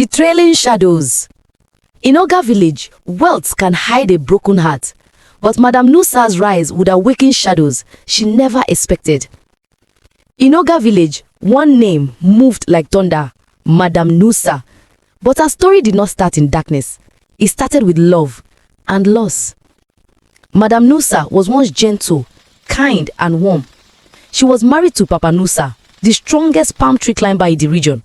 The trailing shadows. In Oga village, wealth can hide a broken heart, but Madam Nussa's rise would awaken shadows she never expected. In Oga village, one name moved like thunder, Madam Nussa. But her story did not start in darkness. It started with love and loss. Madam Nussa was once gentle, kind and warm. She was married to Papa Nussa, the strongest palm tree climber in the region.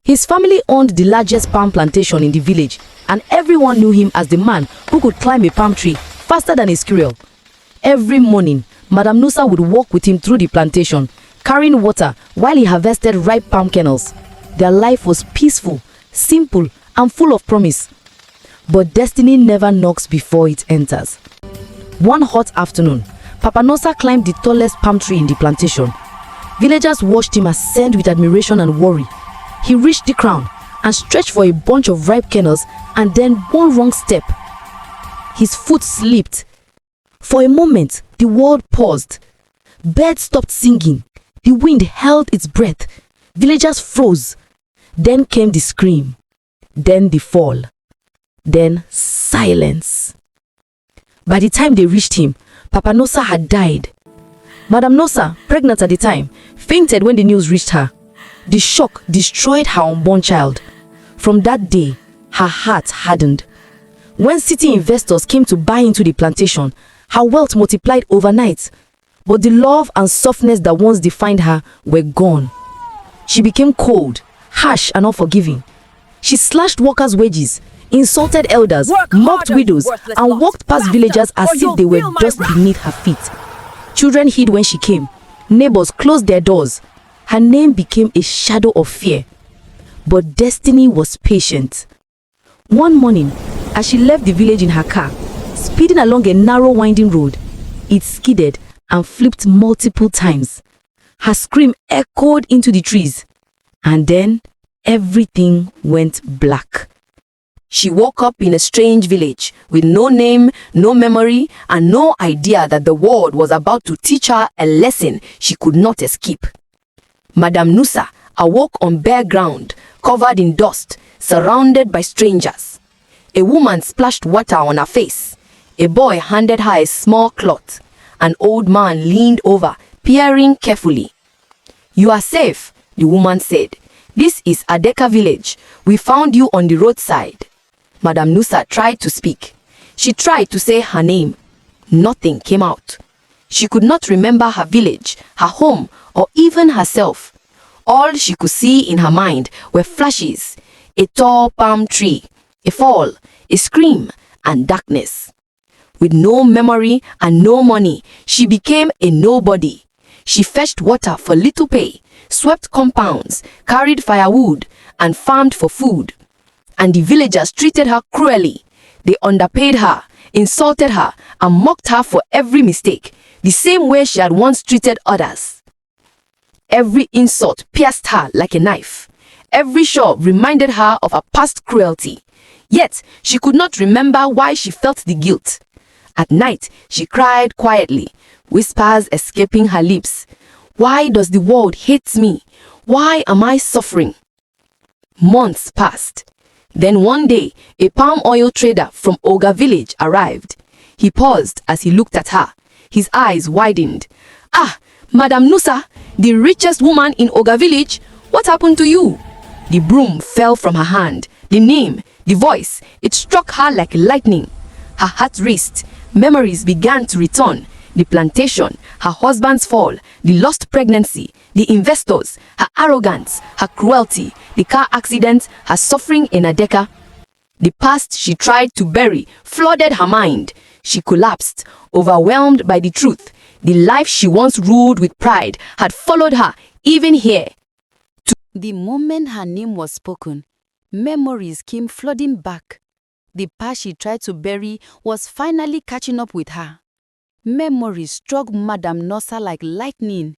His family owned the largest palm plantation in the village, and everyone knew him as the man who could climb a palm tree faster than a squirrel. Every morning, Madam Nussa would walk with him through the plantation, carrying water while he harvested ripe palm kernels. Their life was peaceful, simple, and full of promise. But destiny never knocks before it enters. One hot afternoon, Papa Nussa climbed the tallest palm tree in the plantation. Villagers watched him ascend with admiration and worry. He reached the crown and stretched for a bunch of ripe kernels, and then one wrong step. His foot slipped. For a moment, the world paused. Birds stopped singing. The wind held its breath. Villagers froze. Then came the scream. Then the fall. Then silence. By the time they reached him, Papa Nussa had died. Madam Nussa, pregnant at the time, fainted when the news reached her. The shock destroyed her unborn child. From that day, her heart hardened. When city investors came to buy into the plantation, her wealth multiplied overnight. But the love and softness that once defined her were gone. She became cold, harsh and unforgiving. She slashed workers' wages, insulted elders, mocked widows, and walked past villagers as if they were dust beneath her feet. Children hid when she came. Neighbors closed their doors. Her name became a shadow of fear. But destiny was patient. One morning, as she left the village in her car, speeding along a narrow winding road, it skidded and flipped multiple times. Her scream echoed into the trees. And then, everything went black. She woke up in a strange village with no name, no memory, and no idea that the world was about to teach her a lesson she could not escape. Madam Nussa awoke on bare ground, covered in dust, surrounded by strangers. A woman splashed water on her face. A boy handed her a small cloth. An old man leaned over, peering carefully. "You are safe," the woman said. "This is Adeka village. We found you on the roadside." Madam Nussa tried to speak. She tried to say her name. Nothing came out. She could not remember her village, her home, or even herself. All she could see in her mind were flashes: a tall palm tree, a fall, a scream, and darkness. With no memory and no money, she became a nobody. She fetched water for little pay, swept compounds, carried firewood, and farmed for food. And the villagers treated her cruelly. They underpaid her, insulted her, and mocked her for every mistake, the same way she had once treated others. Every insult pierced her like a knife. Every shove reminded her of her past cruelty. Yet, she could not remember why she felt the guilt. At night, she cried quietly, whispers escaping her lips. "Why does the world hate me? Why am I suffering?" Months passed. Then one day, a palm oil trader from Oga village arrived. He paused as he looked at her. His eyes widened. "Ah, Madam Nussa, the richest woman in Oga village, what happened to you?" The broom fell from her hand. The name, the voice, it struck her like lightning. Her heart raced. Memories began to return. The plantation, her husband's fall, the lost pregnancy, the investors, her arrogance, her cruelty, the car accident, her suffering in Adeka. The past she tried to bury flooded her mind. She collapsed, overwhelmed by the truth. The life she once ruled with pride had followed her, even here. The moment her name was spoken, memories came flooding back. The past she tried to bury was finally catching up with her. Memories struck Madam Nussa like lightning.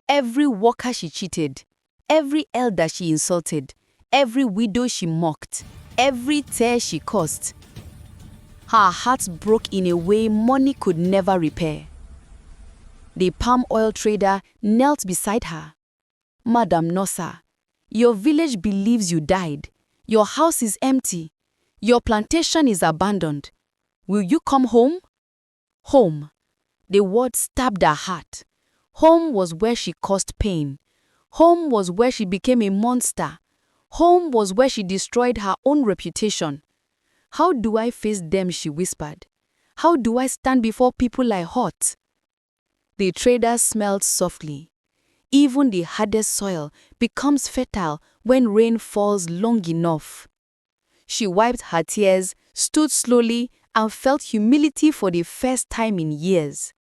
Every worker she cheated, every elder she insulted, every widow she mocked, every tear she caused. Her heart broke in a way money could never repair. The palm oil trader knelt beside her. "Madam Nussa, your village believes you died. Your house is empty. Your plantation is abandoned. Will you come home? Home. The word stabbed her heart. Home was where she caused pain. Home was where she became a monster. Home was where she destroyed her own reputation. How do I face them, she whispered. How do I stand before people I hurt? The trader smiled softly. Even the hardest soil becomes fertile when rain falls long enough. She wiped her tears, stood slowly, and felt humility for the first time in years.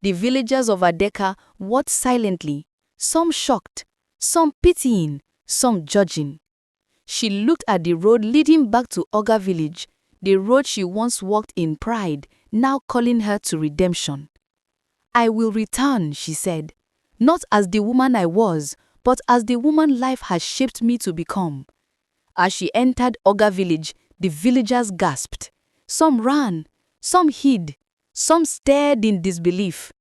The villagers of Adeka watched silently, some shocked, some pitying, some judging. She looked at the road leading back to Oga village, the road she once walked in pride, now calling her to redemption. I will return, she said, not as the woman I was, but as the woman life has shaped me to become. As she entered Oga village, the villagers gasped. Some ran, some hid, some stared in disbelief.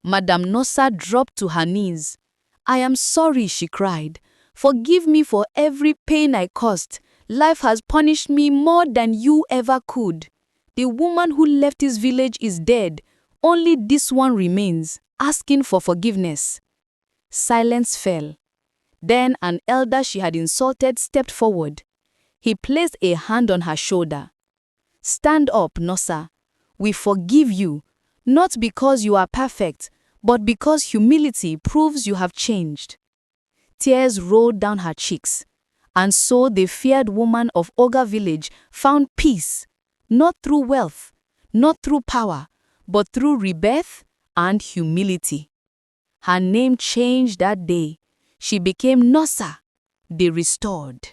Madam Nussa dropped to her knees. I am sorry, she cried. Forgive me for every pain I caused. Life has punished me more than you ever could. The woman who left this village is dead. Only this one remains, asking for forgiveness. Silence fell. Then an elder she had insulted stepped forward. He placed a hand on her shoulder. Stand up, Nussa. We forgive you, not because you are perfect, but because humility proves you have changed. Tears rolled down her cheeks. And so the feared woman of Oga village found peace, not through wealth, not through power, but through rebirth and humility. Her name changed that day. She became Nussa, the restored.